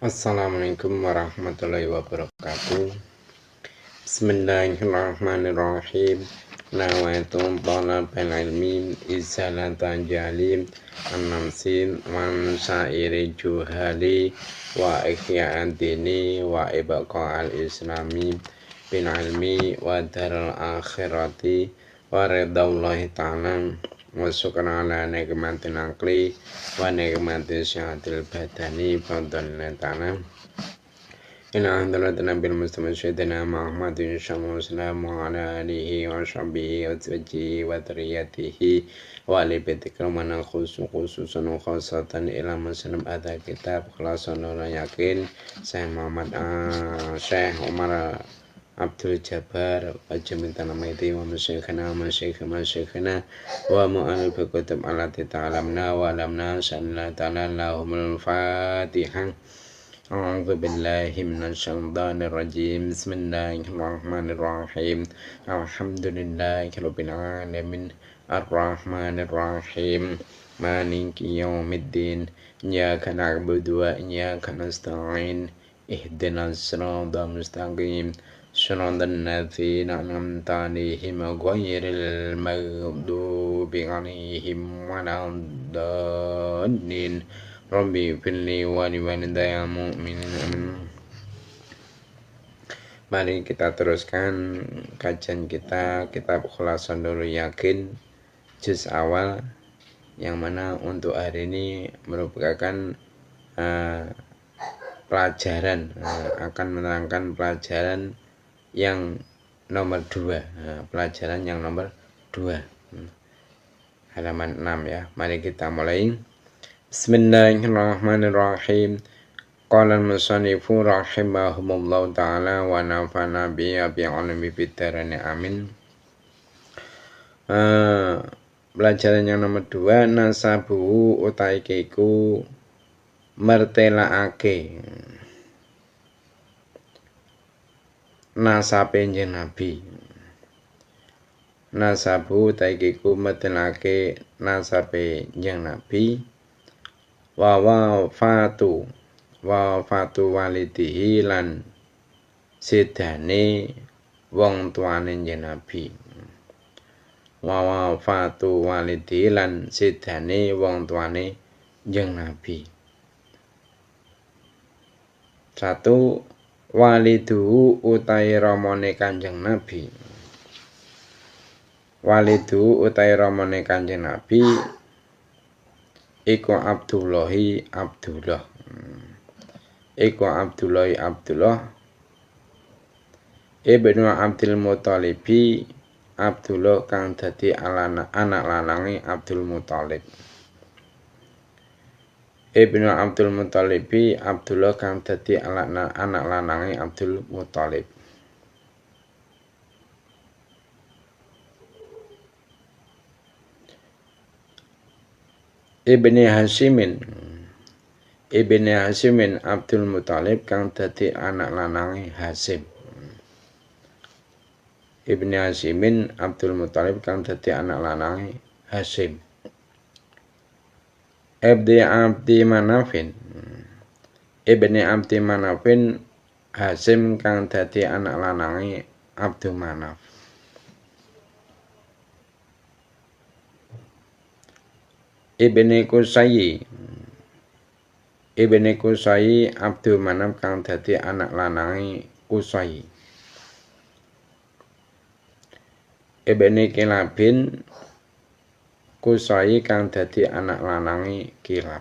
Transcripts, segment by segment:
Assalamualaikum warahmatullahi wabarakatuh. Bismillahirrahmanirrahim. Nawaitu talabal ilmi izalatan jalim an-namsin wan syairi juhali wa ihya'an dini wa ibqa'al islami bin ilmi wa daral akhirati wa ridallahi ta'ala wa syukran ala nikmatin aqli wa nikmatin syahatil badani fadlan ta'ala Inna hamdalatina bil mustafa syedina Muhammadin sallallahu wa ala alihi wa sahbihi wa zawjihi wa dzurriyyatihi wa ali baiti kramana khususan khasatan ila muslim ada kitab khalasan yakin Syekh Muhammad Syekh Umar Abdul Jabbar Ajamintana Maiti wa masyikhina wa mu'alif kutub alati ta'alamna wa alamna sallallahu ta'ala lahumul fatihah. A'udzu billahi minasyaitonir rajim. Bismillahirrahmanirrahim. Alhamdulillahirabbil alamin. Arrahmanir rahim. Maliki yaumiddin. Iyyaka na'budu wa iyyaka nasta'in. Ihdinas siratal mustaqim. Shiratal ladzina an'amta 'alaihim ghairil maghdubi 'alaihim waladdallin. Rabbi firli wa liwalidayya mu'minin. Mari kita teruskan kajian kita kitab Khulasatul Yakin juz awal, yang mana untuk hari ini merupakan pelajaran akan menerangkan pelajaran yang nomor 2, pelajaran yang nomor 2, halaman 6 ya. Mari kita mulai. Bismillahirrahmanirrahim. Qala al-musannifu rahimahumullah ta'ala wa nafa'na bi'ilmi fid-dharain amin. Pelajaran yang nomor 2, nasabu utai kiku mertelaake nasabe njeneng Nabi. Nasabu utai kiku mertelaake nasabe njeneng Nabi. Wa wafatu walidihi lan sedane wong tuane njeneng Nabi. Wa wafatu walidihi lan sedane wong tuane njeneng Nabi. 1. Walidu utai ramane Kanjeng Nabi. Walidu utai ramane Kanjeng Nabi iku Abdullah ibnu Abdul Muthalib, Abdullah kang dadi anak lanange Abdul Muthalib. Ibnu Abdul Muthalib, Abdullah kang dadi anak lanange Abdul Muthalib. Ibni Hasimin Abdul Muthalib kang dadi anak lanange Hasim. Ibni Hasimin Abdul Muthalib kang dadi anak lanange Hasim. Ibni Abdi Manafin Hasim kang dadi anak lanange Abdul Manaf. Ibni Qusay Abdul Manaf kang dadi anak lanange Qusay. Ibni Kilabin Qusay kang dadi anak lanange Kilab.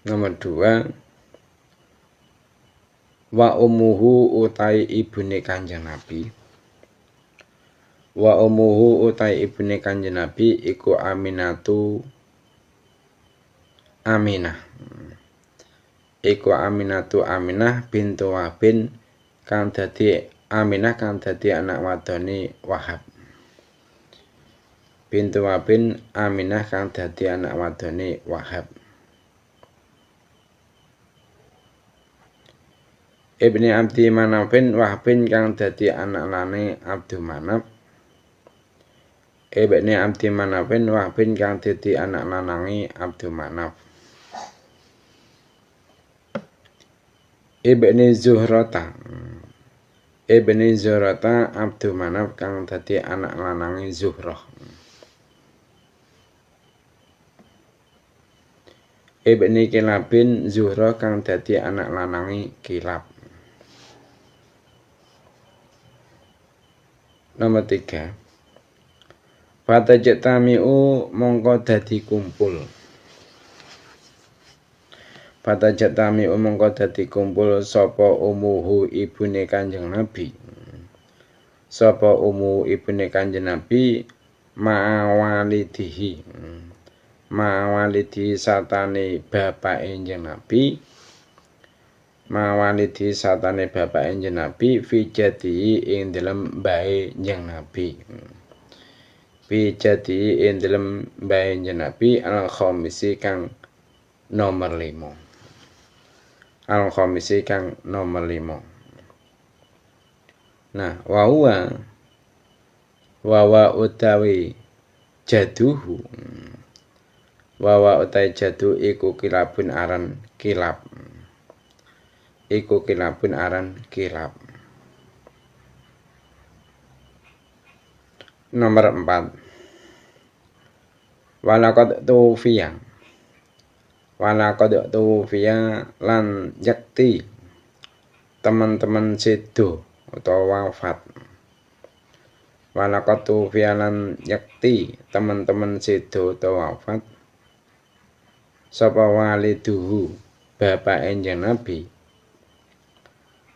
Nomor 2. Wa ummuhu utai ibune Kanjeng Nabi. Wa ummuhu utai ibune Kanjeng Nabi iku Aminah. Iku Aminah bintu Wahbin kang dadi Aminah kang dadi anak wadone Wahab. Bintu Wahbin Aminah kang dadi anak wadone Wahab. Ibni Abdi Manafin Wahbin kang dadi anak lane Abdul Manaf. Ibni Abdi Manafin Wahbin kang dadi anak lanange Abdul Manaf. Ibni Zuhrata. Ibni Zuhrata Abdul Manaf kang dadi anak lanange Zuhrah. Ibni Kilabin Zuhrah kang dadi anak lanange Kilab. Nomor 3. Fatajtami'u mongko dadi kumpul. Fatajtami'u mongko dadi kumpul sapa umuhu ibune Kanjeng Nabi. Sapa umu ibune Kanjeng Nabi ma'awalidihi. Ma'awalidi satane bapake Kanjeng Nabi. Ma'awalidi satane bapake Kanjeng Nabi fi jadihi ing dalem mbahe Kanjeng Nabi. Fi jadihi ing dalem mbahe Kanjeng Nabi al-khamisi kang nomor 5. Al-khamisi kang nomor 5. Nah, wawa utawi jaduhu. Wawa utawi jadu iku kilabun aran kilab. Iku kilabun aran kilab. Nomor 4. Walaqad tufiya. Walaqad tufiya lan yakti teman-teman sedo utawa wafat. Walaqad tufiya lan yakti teman-teman sedo utawa wafat. Sapa waliduhu bapak Kanjeng Nabi.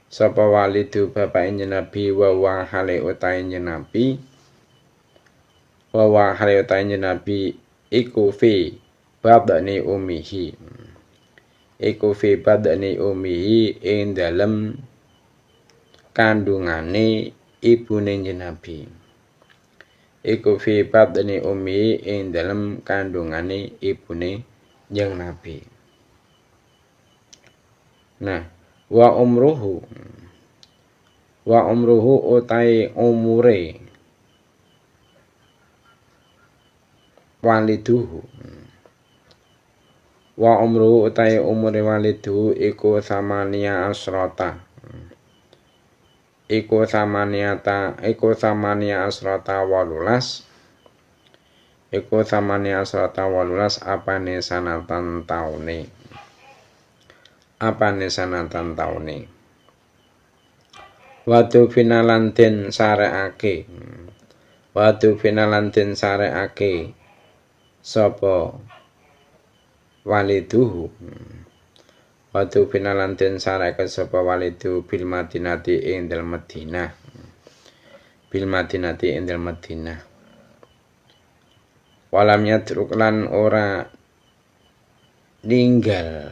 Sapa walidu bapak Kanjeng Nabi wa hale utahe Kanjeng Nabi. Wa hale utahe Kanjeng Nabi iku fi badani ummihi. Iku fi badani ummihi ing dalem kandungane ibune Kanjeng Nabi. Iku fi badani ummihi ing dalem kandungane ibune Kanjeng Nabi. Nah, wa umruhu utai umure waliduhu. Wa umruhu utai umure waliduhu iku samania asrota. Iku samania asrota 18. Iku samania asrota 18 apane sanatan taune. Apane sanatan taune. Wadu finalan den sareake. Wadu finalan den sareake sapa waliduhu. Wadu finalan den sareake sapa walidu bil Madinati ing dalem Madinah. Bil Madinati ing dalem Madinah. Walam yatruk lan ora ninggal.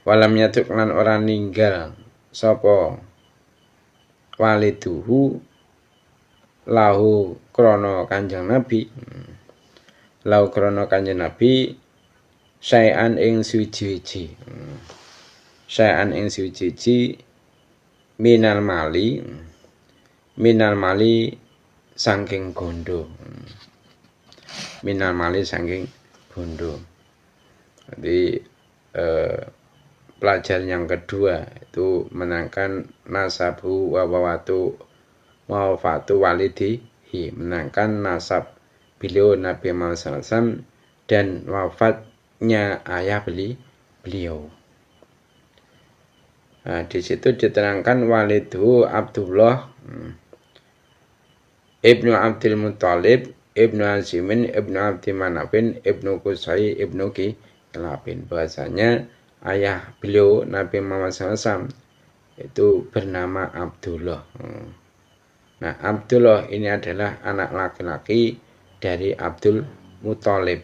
Walam yatruk lan ora ninggal sapa waliduhu lahu krana Kanjeng Nabi. Lahu krana Kanjeng Nabi sayan ing suci-suci. Sayan ing suci-suci minal mali saking gondo. Minal mali saking gondo. Jadi pelajaran yang kedua itu menangkan nasabu wafatu walidihi, menangkan nasab beliau Nabi Muhammad SAW dan wafatnya ayah beliau. Nah, di situ diterangkan walidu Abdullah ibnu Abdul Muttalib ibnu Hazimin ibnu Abdi Manafin ibnu Qusay ibnu Kilabin. Bahasanya ayah beliau Nabi Muhammad SAW itu bernama Abdullah. Nah, Abdullah ini adalah anak laki-laki dari Abdul Muttalib.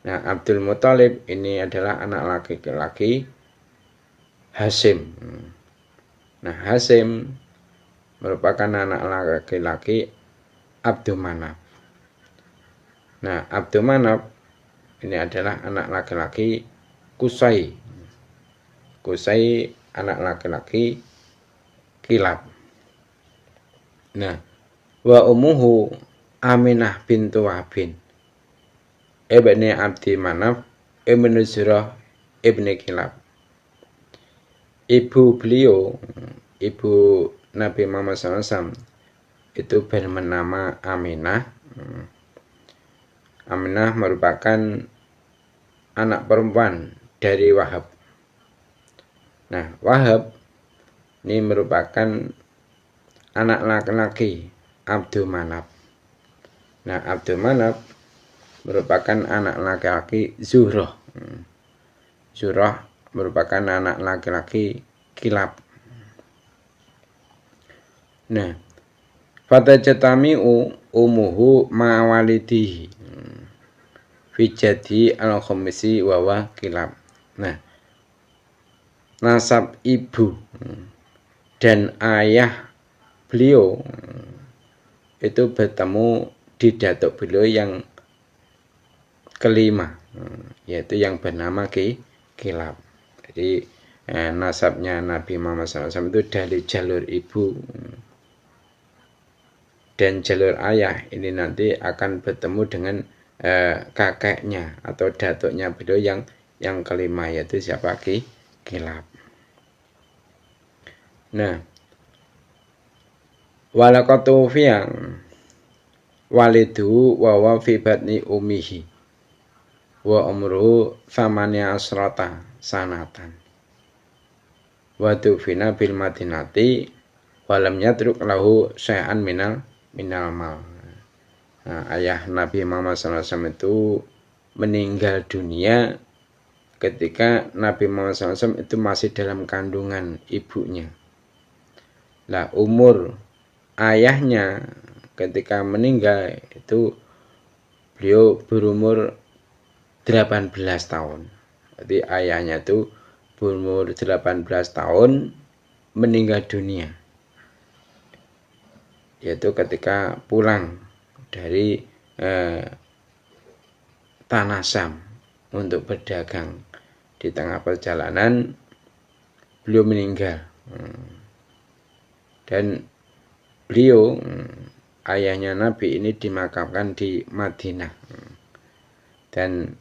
Nah, Abdul Muttalib ini adalah anak laki-laki Hasim. Nah, Hasim merupakan anak laki-laki Abdul Manaf. Nah, Abdul Manaf ini adalah anak laki-laki Qusay. Qusay anak laki-laki Kilab. Nah, wa umuhu Aminah bintu Wahbin. ibni Abdi Manaf ibnu Zurah ibni Kilab. Ibu beliau, ibu Nabi Muhammad SAW itu bernama Aminah. Aminah merupakan anak perempuan dari Wahab. Nah, Wahab ini merupakan anak laki-laki Abdul Manaf. Nah, Abdul Manaf merupakan anak laki-laki Zuhrah. Zuhrah merupakan anak laki-laki Kilab. Nah, fatajtami'u umuhu ma'walidihi fi jadi al-khamisi wa Kilab. Nah, nasab ibu dan ayah beliau itu bertemu di datuk beliau yang kelima, yaitu yang bernama Kilab. Jadi nasabnya Nabi Muhammad SAW itu dari jalur ibu dan jalur ayah ini nanti akan bertemu dengan kakeknya atau datuknya beliau yang kelima, yaitu siapa? Kilab. Nah, walaqatu fiyang walidu wa fi batni ummihi wa umruhu thamaniya asrata sanatan wa tufina bil madinati walam yatruk lahu syai'an minal mal. Nah, ayah Nabi Muhammad SAW itu meninggal dunia ketika Nabi Muhammad SAW itu masih dalam kandungan ibunya. Nah, umur ayahnya ketika meninggal itu beliau berumur 18 tahun. Jadi ayahnya itu berumur 18 tahun meninggal dunia. Yaitu ketika pulang dari Tanah Syam untuk berdagang. Di tengah perjalanan beliau meninggal. Dan beliau, ayahnya Nabi ini dimakamkan di Madinah. Dan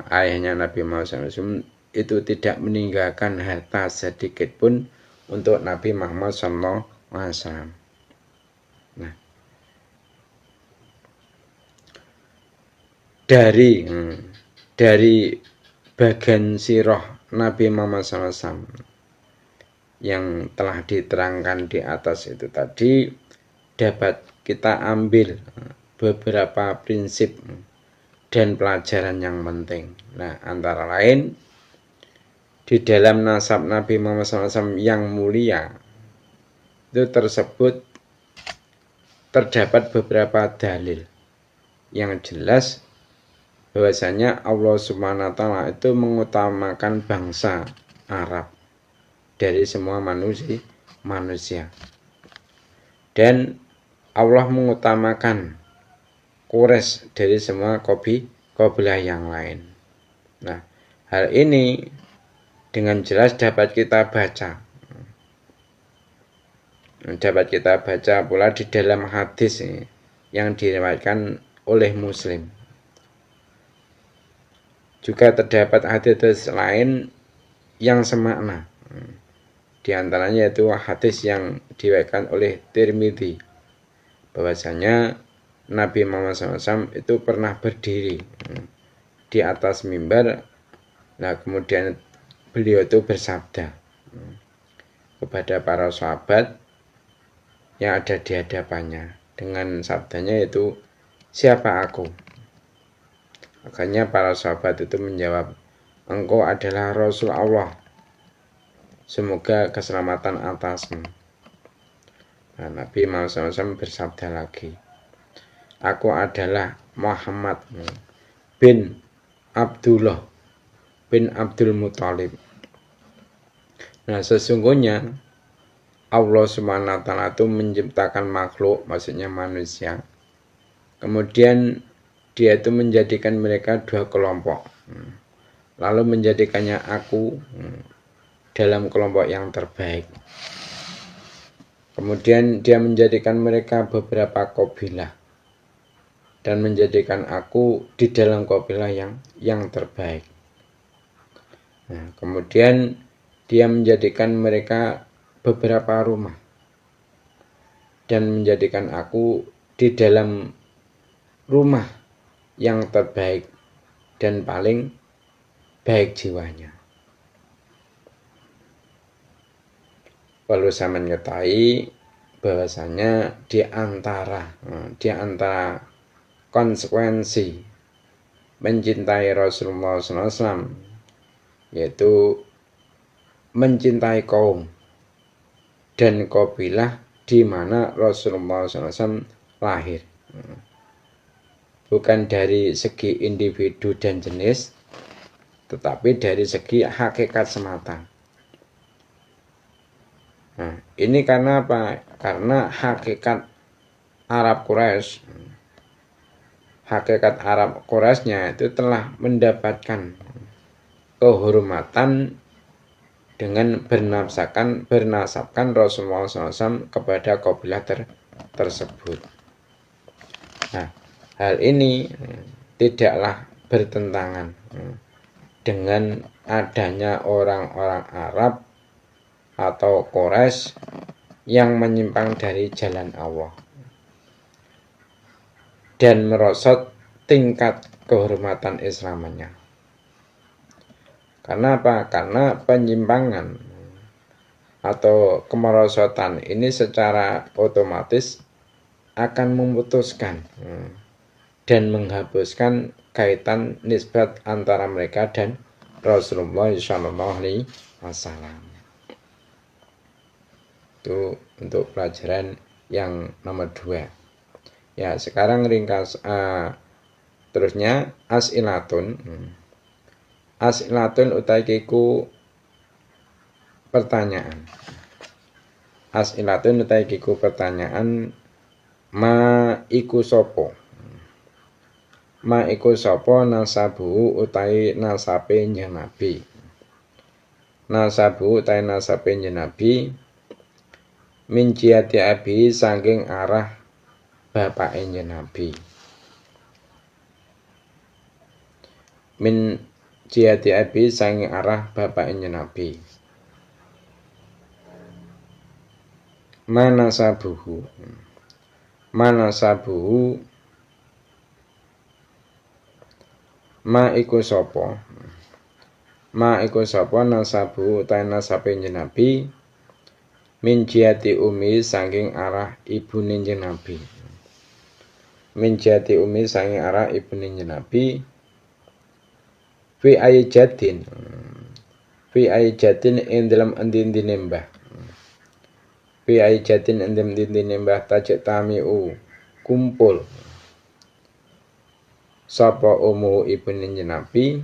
ayahnya Nabi Muhammad SAW itu tidak meninggalkan harta sedikit pun untuk Nabi Muhammad SAW. Nah, dari bagian sirah Nabi Muhammad SAW yang telah diterangkan di atas itu tadi, dapat kita ambil beberapa prinsip dan pelajaran yang penting. Nah, antara lain di dalam nasab Nabi Muhammad SAW yang mulia itu tersebut terdapat beberapa dalil yang jelas bahwasanya Allah Subhanahu wa taala itu mengutamakan bangsa Arab dari semua manusia. Dan Allah mengutamakan Quraisy dari semua kabilah yang lain. Nah, hal ini dengan jelas dapat kita baca. Dapat kita baca pula di dalam hadis yang diriwayatkan oleh Muslim. Juga terdapat hadis lain yang semakna. Di antaranya yaitu hadis yang diriwayatkan oleh Tirmidzi, bahwasanya Nabi Muhammad SAW itu pernah berdiri di atas mimbar. Nah, kemudian beliau itu bersabda kepada para sahabat yang ada di hadapannya dengan sabdanya itu, siapa aku? Makanya para sahabat itu menjawab, engkau adalah Rasul Allah, semoga keselamatan atasmu. Nah, Nabi Muhammad SAW bersabda lagi, aku adalah Muhammad bin Abdullah bin Abdul Muthalib. Nah, sesungguhnya Allah Subhanahu wa taala itu menciptakan makhluk, maksudnya manusia. Kemudian dia itu menjadikan mereka dua kelompok. Lalu menjadikannya aku dalam kelompok yang terbaik. Kemudian dia menjadikan mereka beberapa kabilah. dan menjadikan aku di dalam kabilah yang terbaik. Nah, kemudian dia menjadikan mereka beberapa rumah dan menjadikan aku di dalam rumah yang terbaik dan paling baik jiwanya. Perlu saya mengetahui bahwasanya di antara konsekuensi mencintai Rasulullah SAW yaitu mencintai kaum dan kabilah di mana Rasulullah SAW lahir, bukan dari segi individu dan jenis, tetapi dari segi hakikat semata. Nah, ini karena apa? Karena hakikat Arab Quraisynya itu telah mendapatkan kehormatan dengan bernasabkan Rasulullah SAW kepada kabilah tersebut. Nah, hal ini tidaklah bertentangan dengan adanya orang-orang Arab atau Quraisy yang menyimpang dari jalan Allah dan merosot tingkat kehormatan Islamnya. Karena apa? Karena penyimpangan atau kemerosotan ini secara otomatis akan memutuskan dan menghapuskan kaitan nisbat antara mereka dan Rasulullah SAW. Itu untuk pelajaran yang nomor 2. Ya, sekarang ringkas terusnya as'ilatun. As'ilatun utai kiku pertanyaan. As'ilatun utai kiku pertanyaan ma iku sopo. Ma iku sopo nasabu utai nasabe Nabi. Nasabu utai nasabe Nabi min jihati abi saking arah bapake Nabi. Min jihati abi saking arah bapake Nabi. Mana sabuhu ma iku sapa nasabu ta nasabe Nabi min jihati umi saking arah ibune Nabi. Min jihati umi saking arah ibune Nabi fi ayajatin ing dalam endi-endine mbah. Fi ayajatin ing dalam endi-endine mbah tajik tamiu kumpul sapa umu ibune Nabi.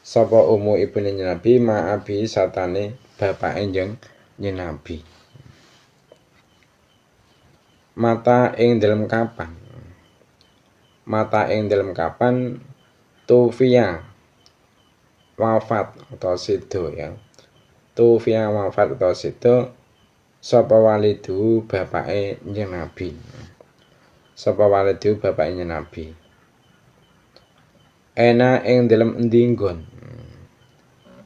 Sapa umu ibune Nabi ma'abi satane bapake Nabi. Mata ing dalam kapan? Mata ing dalam kapan tufiya wafat atau sido ya. Tufiya wafat atau sido sapa walidu bapake Nabi. Sapa walidu bapake Nabi. Ena ing dalam endi nggon.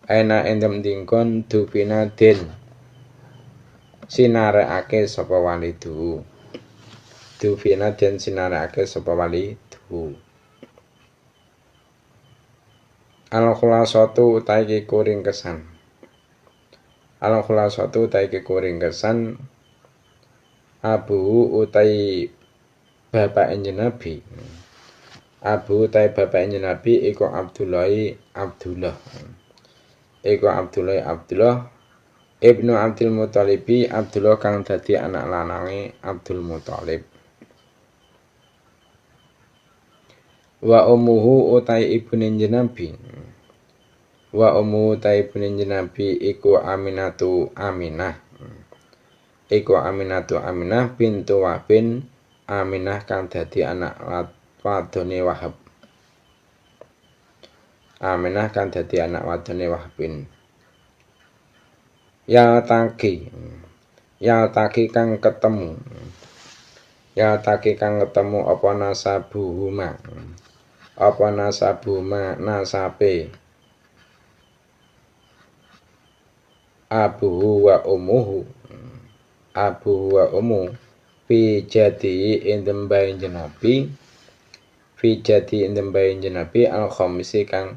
Ena ing dalam endi nggon dupina den sinarekake sapa walidu. Dupina den sinarekake sapa walidu. Al-khulasatu utai kiku ringkesan. Al-khulasatu utai kiku ringkesan abu utai bapak Nabi. Abu utai bapak Nabi iku Abdullah. Iku Abdullah ibnu Abdul Muthalib. Abdullah kang dadi anak lanange Abdul Muthalib. Wa ummuhu utai ibune Nabi. Wa ummuhu utai ibune Nabi iku Aminatu Aminah. Iku Aminatu Aminah bintu Wahbin. Aminah kang dadi anak wadone Wahab. Aminah kang dadi anak wadone Wahbin. Ya taki kang ketemu. Ya taki kang ketemu apa nasabuhuma. Apa nasabuhuma nasabe abuhu wa umuhu. Abuhu wa umuhu fi jati ing tembahe jenabi. Fi jati ing tembahe jenabi al khamisi kang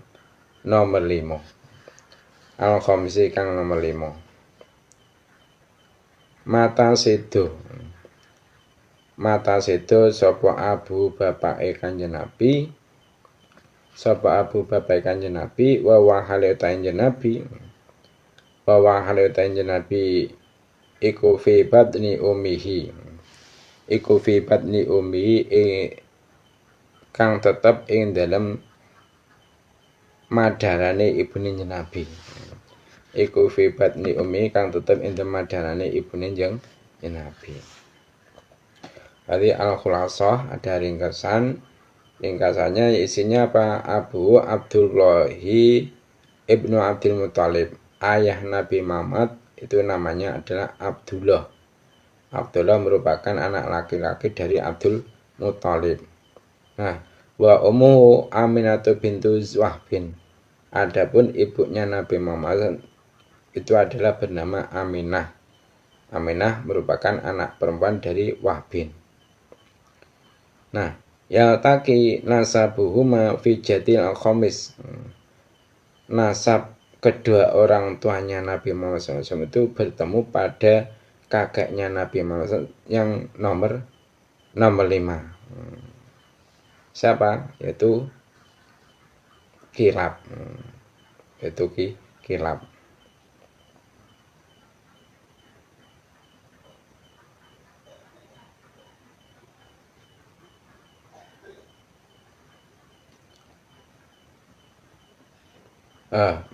nomor 5. Al khamisi kang nomor 5. Mata sedo sapa abu bapake Kanjeng Nabi. Sapa abu bapake Kanjeng Nabi wa wahale Kanjeng Nabi. Wa wahale Kanjeng Nabi iku fi batni ummihi. Iku fi batni ummihi kang tetep ing dalem madarane ibune Nabi. Iku fi batni ummi kang tetep ing dalem madarane ibune Nabi. Jadi al-khulasah ada ringkasan. Ringkasannya isinya apa? Abu Abdullahi ibnu Abdul Muthalib. Ayah Nabi Muhammad itu namanya adalah Abdullah. Abdullah merupakan anak laki-laki dari Abdul Muthalib. Nah, wa ummu Aminatu bintu Wahbin. Adapun ibunya Nabi Muhammad itu adalah bernama Aminah. Aminah merupakan anak perempuan dari Wahbin. Nah, yaltaki nasabuhuma fi jatil al-khamis. Nasab kedua orang tuanya Nabi Muhammad SAW itu bertemu pada kakeknya Nabi Muhammad SAW yang nomor 5. Siapa? Yaitu Kilab. Yaitu Kilab.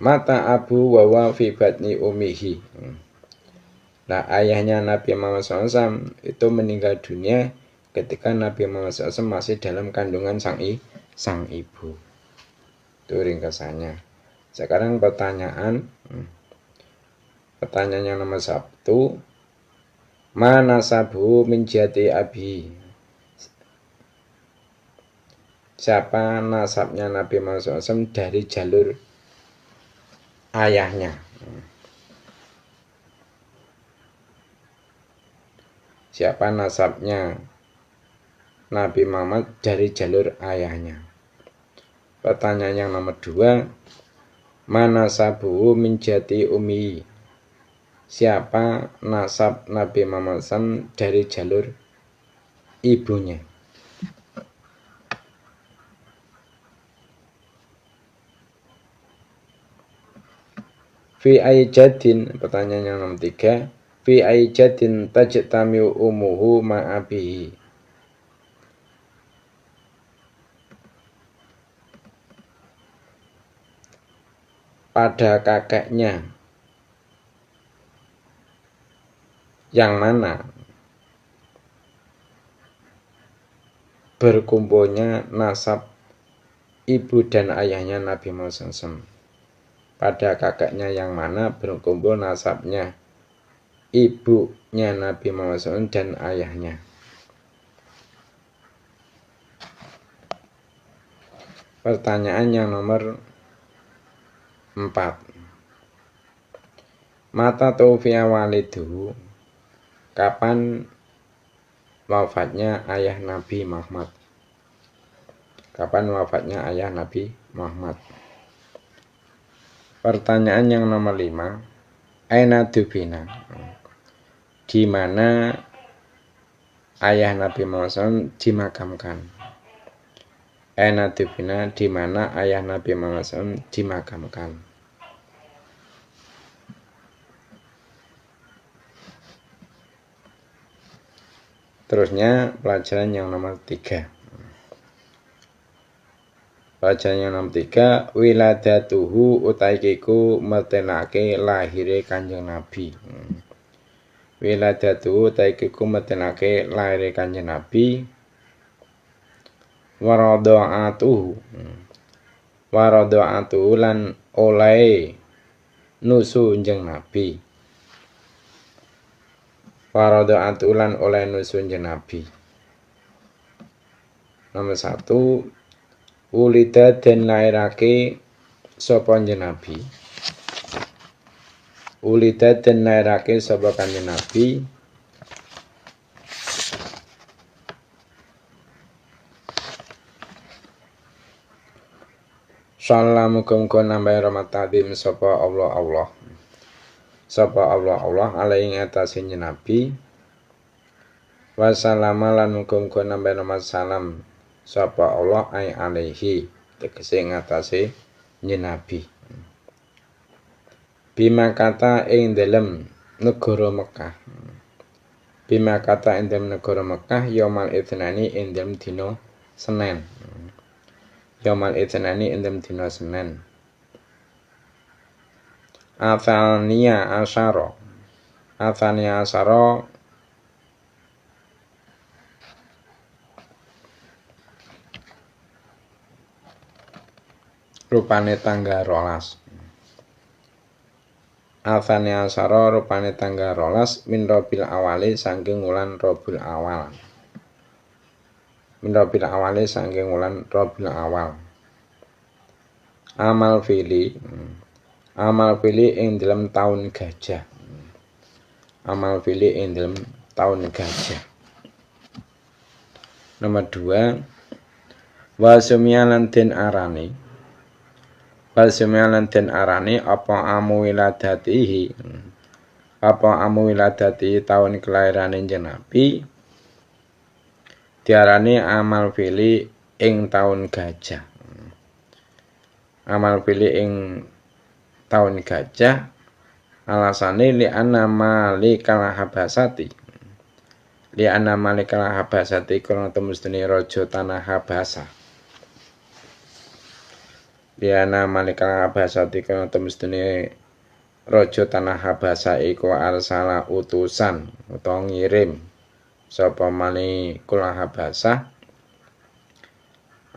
Mata Abu Wawa fi batni umihi. Nah, ayahnya Nabi Muhammad SAW itu meninggal dunia ketika Nabi Muhammad SAW masih dalam kandungan sang ibu. Itu ringkasannya. Sekarang pertanyaan yang nomor 1. Mana sabu min jati abi? Siapa nasabnya Nabi Muhammad SAW dari jalur ayahnya? Siapa nasabnya Nabi Muhammad dari jalur ayahnya? Pertanyaan yang nomor 2. Mana sabu min jati umi? Siapa nasab Nabi Muhammad SAW dari jalur ibunya? Fi aijadin, pertanyaan yang nomor 3. Fi aijadin tajtamiu umuhu ma'abihi. Pada kakeknya yang mana berkumpulnya nasab ibu dan ayahnya Nabi Muhammad SAW? Pada kakeknya yang mana berkumpul nasabnya ibunya Nabi Muhammad SAW dan ayahnya? Pertanyaan yang nomor 4. Mata tufiya walidu. Kapan wafatnya ayah Nabi Muhammad? Kapan wafatnya ayah Nabi Muhammad? Pertanyaan yang nomor 5. Aina dubina. Di mana ayah Nabi Muhammad SAW dimakamkan? Aina dubina, di mana ayah Nabi Muhammad SAW dimakamkan? Terusnya pelajaran yang nomor 3. Pelajaran yang nomor 3, wiladatuhu utaikiku mertenake lahire Kanjeng Nabi. Wiladatuhu utaikiku mertenake lahire Kanjeng Nabi. Waradha'atuhu lan oleh nusu njeng Nabi. Waradha'atuhu lan oleh nusu njeng Nabi. Nomor 1, wulida den lairake sapa Kanjeng Nabi. Wulida den lairake sapa Kanjeng Nabi. Sallallahu muga-muga nambahi rahmat tadim sapa Allah. Sapa Allah alaihi ngatasi Nabi. Wassalama lan muga-muga nambahi rahmat salam sapa Allah ai alaihi tegese ngatasi Nabi. Bima kata ing dalem negara Mekah. Bima kata ing dalem negara Mekah yaumal itnani ing dalem dina Senin. Yaumal itnani ing dalem dina Senin. Athania asyara rupane tanggal 12. Athania asyara rupane tanggal 12 min Rabiul Awali saking wulan Rabiul Awal. Min Rabiul Awali saking wulan Rabiul Awal. Amal fili ing dalam tahun gajah. Amal fili ing dalam tahun gajah. Nomor 2, wasumyalan den arani. Wasumyalan den arani apa amu wiladatihi. Apa amu wiladatihi tahun kelahiran Kanjeng Nabi. Diarani amal fili ing tahun gajah. Amal fili ing tahun gajah alasane li anna malikal habasati. Li anna malikal habasati krana temustune raja tanah Habasa. Li anna malikal habasati krana temustune raja tanah Habasa iku arsala utusan utawa ngirim sapa malikul Habasa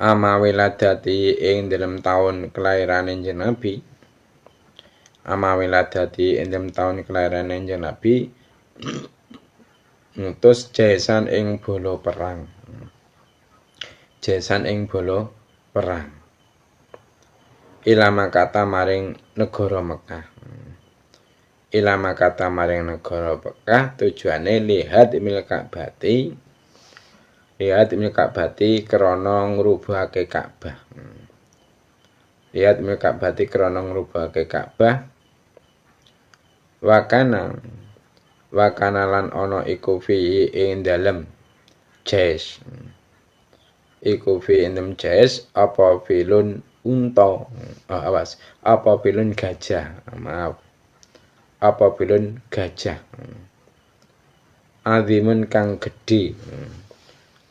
ama wiladati ing dalem taun kelahiran Kanjeng Nabi. Ama wiladati ing dalem taun kelahiran Kanjeng Nabi ngutus jaesan ing bala perang. Jaesan ing bala perang. Ilama kata maring negara Mekah. Ilama kata maring negara Mekah tujuane lihat mil Ka'bati. Lihat mil Ka'bati krana ngrubuhake Ka'bah. Lihat mil Ka'bati krana ngrubuhake Ka'bah. Wakana lan ana iku fi ing dalem jes. Iku fi ing dalem jes apa filun unta. Awas, apa filun gajah. Maaf. Apa filun gajah. Azimun kang gedhe.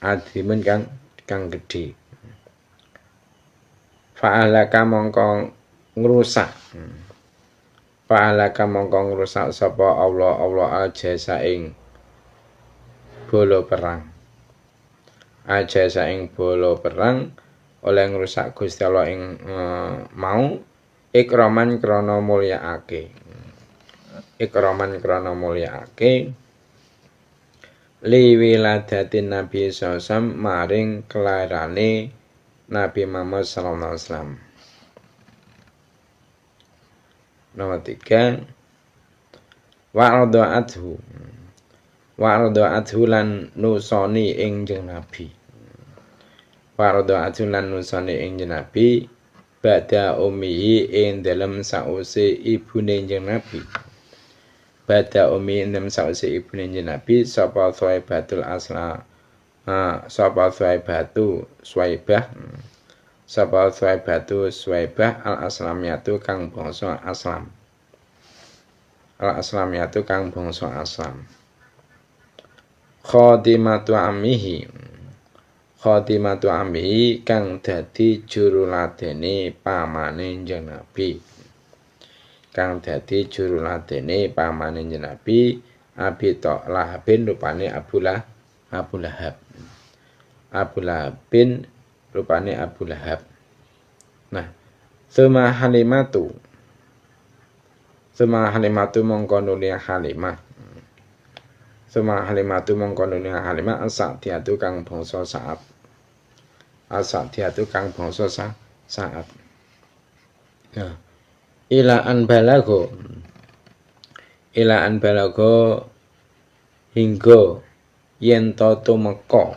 Azimun kang gedhe. Fa'alaka mongko ngrusak. Fa'alaka mongko ngrusak sapa Allah aja saing bala perang. Aja saing bala perang oleh ngrusak Gusti Allah ing mau ikraman krana mulyaake. Ikraman krana mulyaake li wiladatin Nabi sallallahu maring kelairane Nabi Muhammad sallallahu alaihi wasallam. Nomor 3, wa'rada'athu lan nusoni ing Kanjeng Nabi. Wa'rada'athu lan nusoni ing Kanjeng Nabi ba'da ummihi ing dalem sause ibune Kanjeng Nabi. Ba'da ummi ing dalem sause ibune Kanjeng Nabi sapa Suwaibatul Asla. Sapa Suwaibatu Suwaibah. Sapa Suwaibah al-Aslamiyatu kang bangsa Aslam. Al-Aslamiyatu kang bangsa Aslam. Khadimatu ammihi kang dadi juruladene pamane Kanjeng Nabi. Kang dadi juruladene pamane Kanjeng Nabi Abi Lahabin rupane Abu Lahab. Abu Lahabin rupane Abu Lahab. Nah, Tsumma Halimatu mongko nuli Halimah. Tsumma Halimatu mongko nuli Halimah as-Sa'diyatu kang bangsa Sa'ad. asadiyatu kang bangsa saat. Nah, ilaan balago hingga yen to tumeka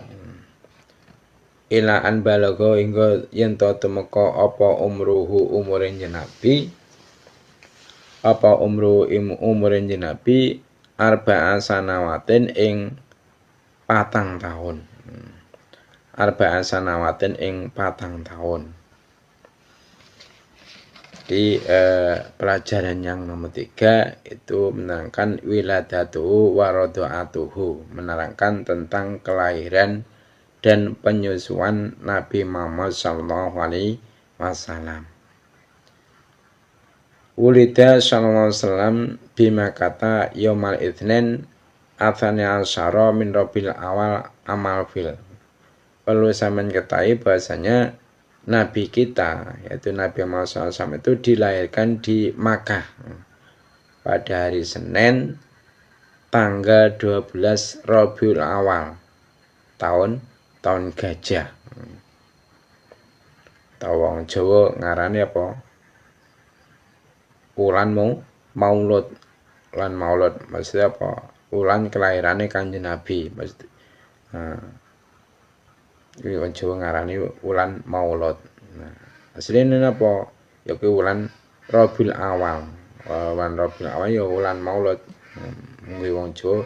ilaan balago hingga yen to tumeka apa umure Nabi arba'a sanawatin ing 4 tahun. Arba'a sanawatin ing 4 tahun. Di pelajaran yang nomor 3 itu menerangkan wiladatuhu wa radha'atuhu, menerangkan tentang kelahiran dan penyusuan Nabi Muhammad sallallahu alaihi wasallam. Ulida sallallahu alaihi wasallam bima kata yaumal itsnin atsani asyara min Rabiul Awal amal fil. Perlu sampean ketahui bahasanya Nabi kita, yaitu Nabi Muhammad SAW itu dilahirkan di Makkah pada hari Senin tanggal 12 Rabiul Awal tahun gajah. Wong Jawa ngarani apa? Wulan Maulud. Wulan Maulud maksudnya apa? Wulan kelahirane Kanjeng Nabi. Maksud wong Jawa ngarani wulan Maulud. Nah, asline napa? Ya kuwi wulan Rabiul Awal. Wulan Rabiul Awal ya wulan Maulud. Kuwi wong Jawa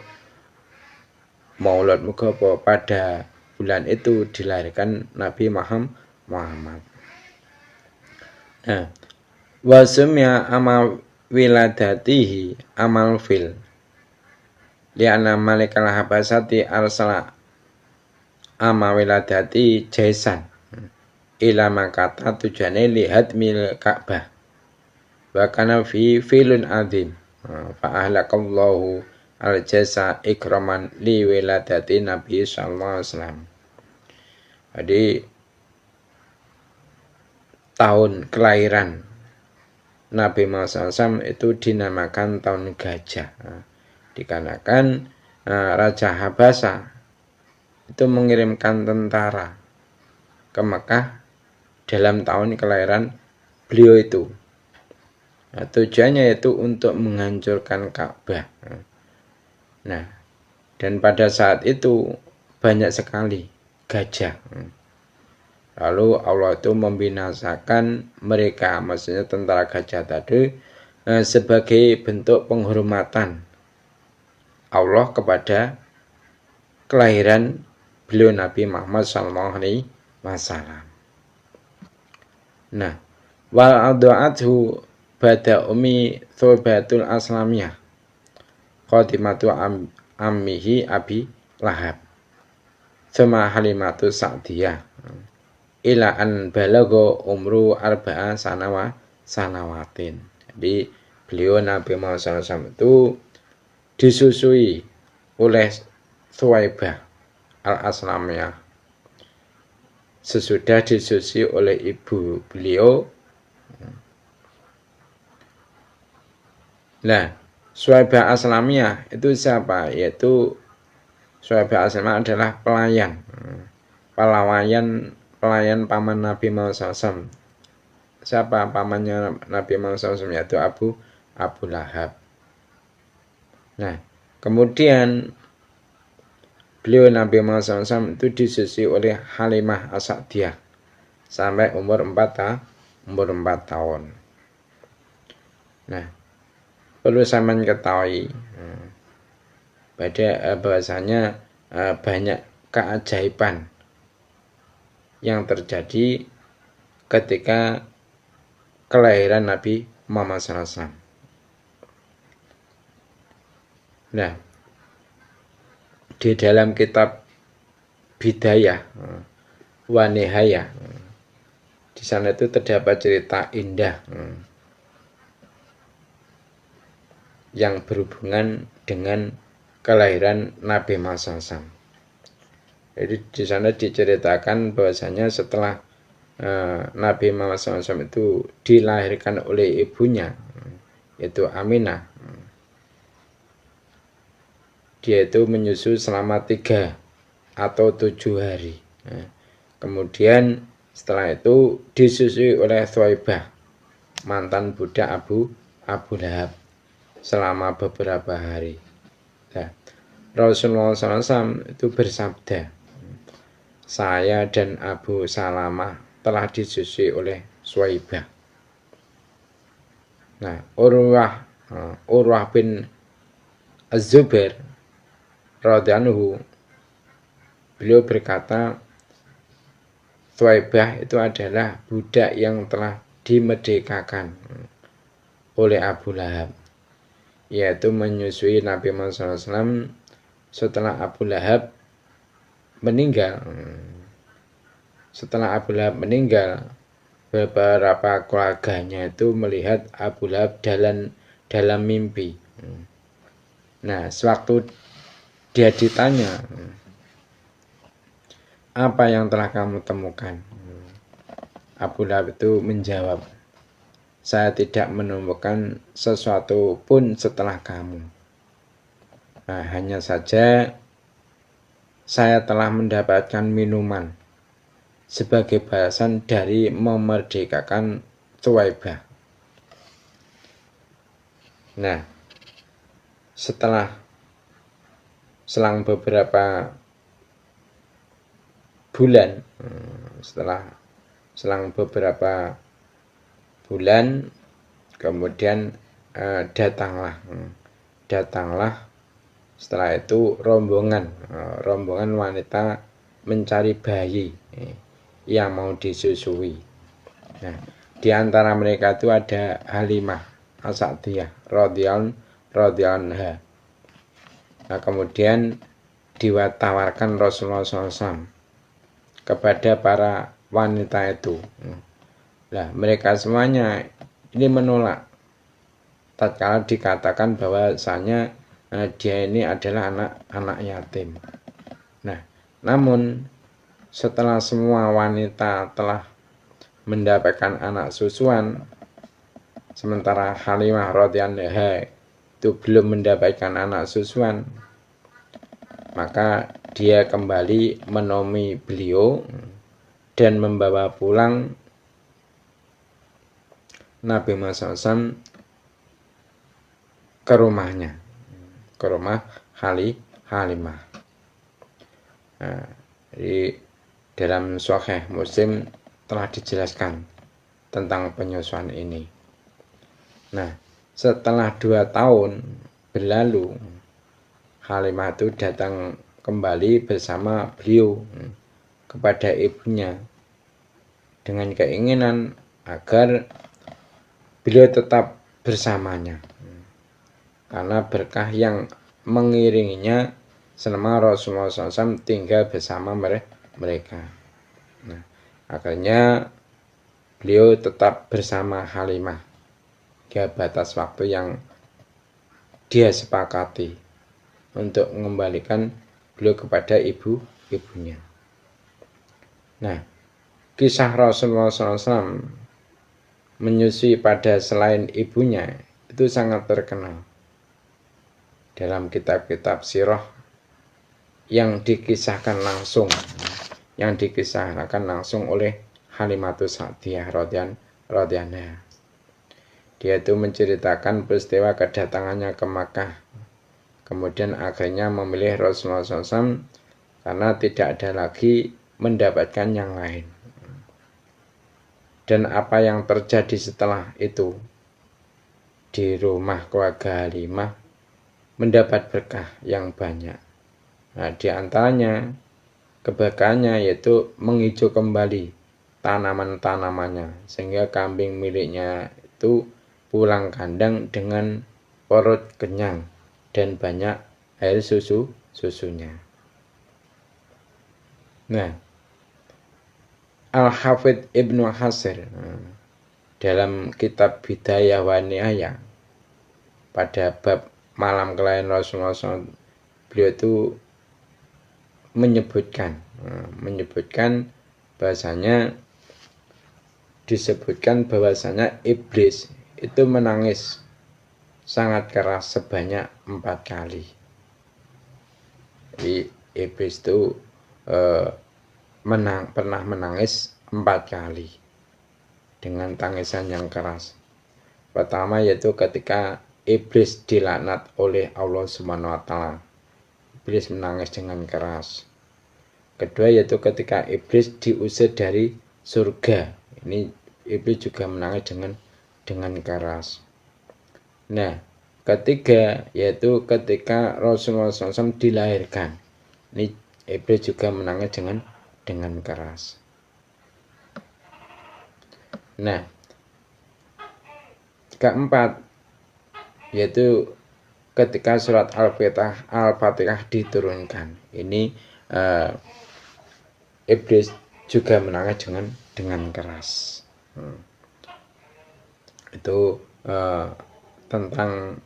Maulud muga apa pada bulan itu dilahirkan Nabi Muhammad. Nah, wasumya amal wiladatihi amal fil. Li'anna malikal habasati arsala ama wiladati jaisan ila makata tujuane lihat mil Ka'bah wa kana fi filun adzim fa ahlakallahu al jaza ikraman li wiladati Nabi sallallahu alaihi wasallam. Jadi tahun kelahiran Nabi Muhammad SAW itu dinamakan tahun gajah, dikarenakan Raja Habasa itu mengirimkan tentara ke Mekah dalam tahun kelahiran beliau itu. Nah, tujuannya itu untuk menghancurkan Ka'bah. Nah, dan pada saat itu banyak sekali gajah. Lalu Allah itu membinasakan mereka, maksudnya tentara gajah tadi, sebagai bentuk penghormatan Allah kepada kelahiran beliau Nabi Muhammad sallallahu alaihi wasallam. Nah, wal adu'athu bada umi thubatul aslamiyah khatimatu ammihi Abi Lahab sama Halimatu Sa'diyah ila an balago umru arba'a sanawatin. Jadi beliau Nabi Muhammad SAW itu disusui oleh Thuwaibah al-Aslamiyah sesudah disusui oleh ibu beliau. Nah, Thuwaibah Aslamiyah itu siapa? Yaitu Thuwaibah Aslamiyah adalah pelayan paman Nabi Muhammad SAW. Siapa pamannya Nabi Muhammad SAW? Yaitu Abu Lahab. Nah, kemudian beliau Nabi Muhammad SAW itu disusui oleh Halimah As-Sa'diyah sampai umur 4 tahun. Nah, perlu sampean ketahui bahwasanya banyak keajaiban yang terjadi ketika kelahiran Nabi Muhammad SAW. Nah, di dalam kitab Bidayah wa Nihayah, di sana itu terdapat cerita indah yang berhubungan dengan kelahiran Nabi Muhammad SAW. Jadi di sana diceritakan bahwasanya setelah Nabi Muhammad SAW itu dilahirkan oleh ibunya, yaitu Aminah, dia itu menyusu selama 3 atau 7 hari. Kemudian setelah itu disusui oleh Thuwaibah, mantan budak Abu Lahab, selama beberapa hari. Nah, Rasulullah SAW itu bersabda, saya dan Abu Salamah telah disusui oleh Thuwaibah. Nah, Urwah bin Az-Zubair radhiyallahu, beliau berkata, Thuwaibah itu adalah budak yang telah dimerdekakan oleh Abu Lahab, yaitu menyusui Nabi Muhammad SAW setelah Abu Lahab meninggal. Setelah Abu Lahab meninggal, beberapa keluarganya itu melihat Abu Lahab dalam mimpi. Nah, sewaktu dia ditanya, apa yang telah kamu temukan? Abu Lahab itu menjawab, saya tidak menemukan sesuatu pun setelah kamu. Nah, hanya saja saya telah mendapatkan minuman sebagai balasan dari memerdekakan Thuwaibah. Nah, selang beberapa bulan, kemudian datanglah setelah itu rombongan wanita mencari bayi yang mau disusui. Nah, di antara mereka itu ada Halimah As-Sa'diyah radhiyallahu anha. Nah, kemudian ditawarkan Rasulullah SAW kepada para wanita itu. Nah, mereka semuanya ini menolak tatkala dikatakan bahwasanya dia ini adalah anak yatim. Nah, namun setelah semua wanita telah mendapatkan anak susuan, sementara Halimah radhiyallahu anha itu belum mendapatkan anak susuan, maka dia kembali menemui beliau dan membawa pulang Nabi Muhammad SAW ke rumahnya, ke rumah Halimah. Nah, di dalam Sahih Muslim telah dijelaskan tentang penyusuan ini. Nah, setelah 2 tahun berlalu, Halimah itu datang kembali bersama beliau kepada ibunya dengan keinginan agar beliau tetap bersamanya, karena berkah yang mengiringinya selama Rasulullah SAW tinggal bersama mereka. Nah, akhirnya beliau tetap bersama Halimah hingga batas waktu yang dia sepakati untuk mengembalikan beliau kepada ibunya. Nah, kisah Rasulullah SAW menyusui pada selain ibunya itu sangat terkenal dalam kitab-kitab sirah yang dikisahkan langsung oleh Halimatus Sa'diyah radhiyallahu anha. Dia itu menceritakan peristiwa kedatangannya ke Makkah, kemudian akhirnya memilih Rasulullah SAW karena tidak ada lagi mendapatkan yang lain. Dan apa yang terjadi setelah itu di rumah keluarga Halimah mendapat berkah yang banyak. Nah, di antaranya keberkahannya yaitu menghijau kembali tanaman-tanamannya, sehingga kambing miliknya itu pulang kandang dengan perut kenyang dan banyak air susunya. Nah, Al-Hafidh Ibnu Hajar dalam kitab Bidayah wa Nihayah pada bab malam kelahiran Rasulullah SAW, beliau itu menyebutkan bahasanya, disebutkan bahwasanya iblis itu menangis sangat keras sebanyak 4 kali. Jadi iblis itu pernah menangis 4 kali dengan tangisan yang keras. Pertama yaitu ketika iblis dilaknat oleh Allah Subhanahu wa taala. Iblis menangis dengan keras. Kedua yaitu ketika iblis diusir dari surga. Ini iblis juga menangis dengan keras. Nah, ketiga yaitu ketika Rasulullah SAW dilahirkan. Ini iblis juga menangis dengan keras. Nah, keempat yaitu ketika surat Al-Fatihah diturunkan. Ini iblis juga menangis dengan keras. Itu tentang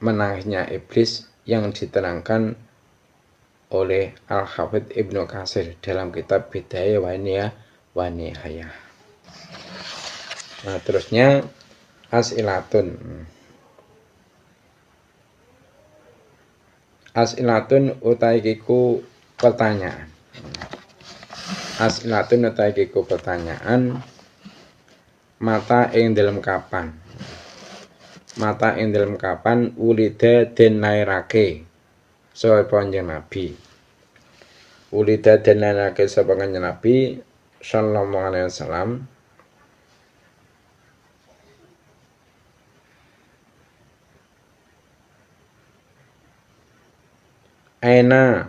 menangisnya iblis yang diterangkan oleh Al-Hafidz Ibnu Katsir dalam kitab Bidayah wa Nihayah. Nah, terusnya as'ilatun. As'ilatun utawi iku pertanyaan. As'ilatun utawi iku pertanyaan. Mata ing dalem kapan? Mata ing dalem kapan ulida den lairake sapa Kanjeng Nabi. Ulida den lairake sapa Kanjeng Nabi sallallahu alaihi wasallam. Aina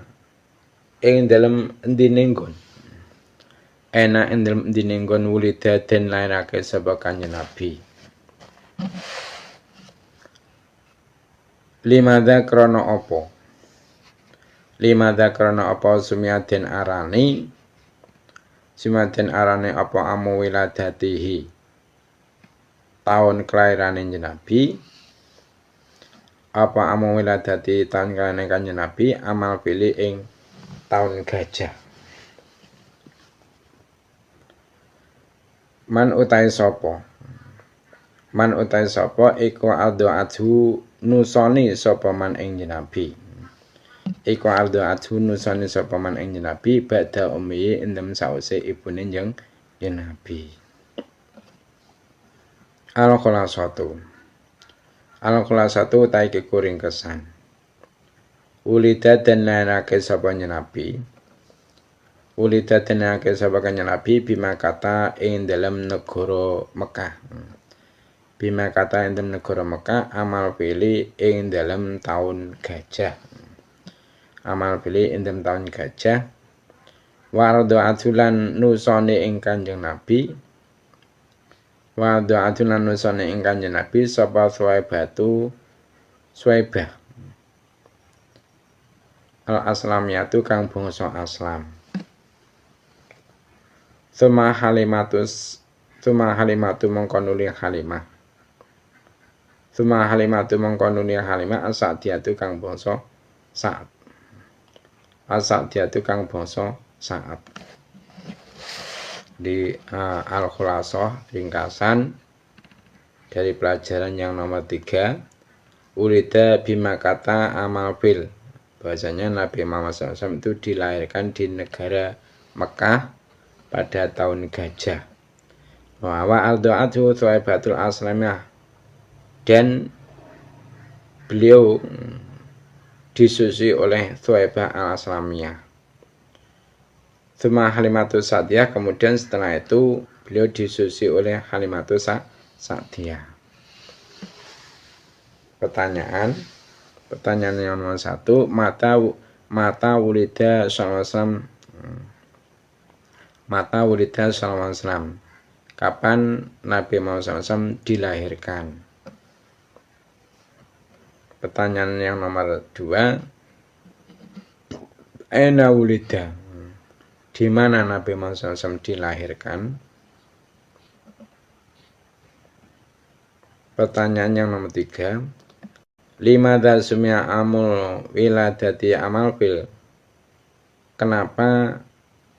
ing dalem endine nggon. Aina ing dalem endine nggon ulida den lairake sapa Kanjeng Nabi. Limadha krana apa? Limadha krana apa sumiaden arani? Sumiaden arane apa amu wiladatihi? Tahun kelairane Nabi. Apa amu wiladati tahun kelairane Kanjeng Nabi amal pilih ing tahun gajah. Man utai sapa? Man utai sapa iku aldo'atu nusoni sapa man ing Nabi. Iku aldo'atu nusoni sapa man ing Nabi ba'da ummi endem sause ibune njeng Nabi. Al-Khulasatu. Al-Khulasatu utai kuring kesan. Ulida den lairake sapa Nabi. Ulida den lairake sapa Nabi bima kata ing dalam negara Mekah. Bima kata ing dalam negara Mekah amal pilih ing dalam tahun gajah. Amal pilih ing dalam tahun gajah. Wardo atulan nusone ing Kanjeng Nabi. Wardo atulan nusone ing Kanjeng Nabi sapa Suwaibah. Al-Aslamiyatu kang bangsa Aslam. Tsumma Halimatu mongko nuli Halimah. Tsumma Halimatu mongko nuli Halimah as-Sa'diyatu kang bangsa Sa'ad. As-Sa'diyatu kang bangsa Sa'ad. Di Al-Khulasah ringkasan dari pelajaran yang nomor 3 ulida bima kata amal bil. Bahasanya Nabi Muhammad SAW itu dilahirkan di negara Mekah pada tahun gajah. Wa al-do'atu Suwaibatul Aslamiyah. Dan beliau disusui oleh Suwaibah al-Aslamiyah. Tsumma Halimatus Sa'diyah, kemudian setelah itu beliau disusui oleh Halimatus Sa'diyah. Pertanyaan yang nomor 1, mata wulida sallallahu alaihi wasallam. Kapan Nabi Muhammad SAW dilahirkan? Pertanyaan yang nomor 2, aina wulida? Di mana Nabi Muhammad SAW dilahirkan? Pertanyaan yang nomor 3, limadza sumia amul wiladati amal fil. Kenapa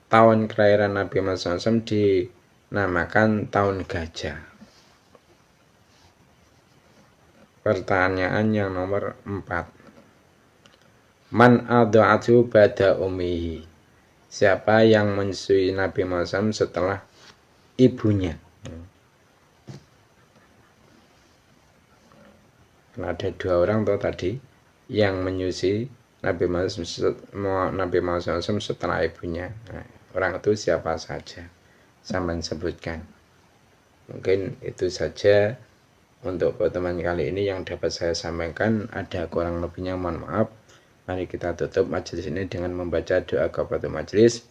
tahun kelahiran Nabi Muhammad SAW dinamakan tahun gajah? Pertanyaan yang nomor 4, Man adha'atu ba'da ummihi. Siapa yang menyusui Nabi Muhammad setelah ibunya. Karena ada 2 orang tuh tadi yang menyusui Nabi Muhammad setelah ibunya. Nah, orang itu siapa saja? Sampai sebutkan. Mungkin itu saja untuk pertemuan kali ini yang dapat saya sampaikan. Ada kurang lebihnya mohon maaf. Mari kita tutup majelis ini dengan membaca doa kafaratul majelis.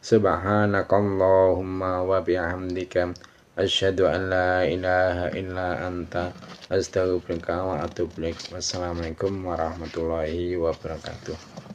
Subhanakallahumma wa bihamdika asyhadu an la ilaha illa anta astaghfiruka wa atubu ilaik. Wassalamualaikum warahmatullahi wabarakatuh.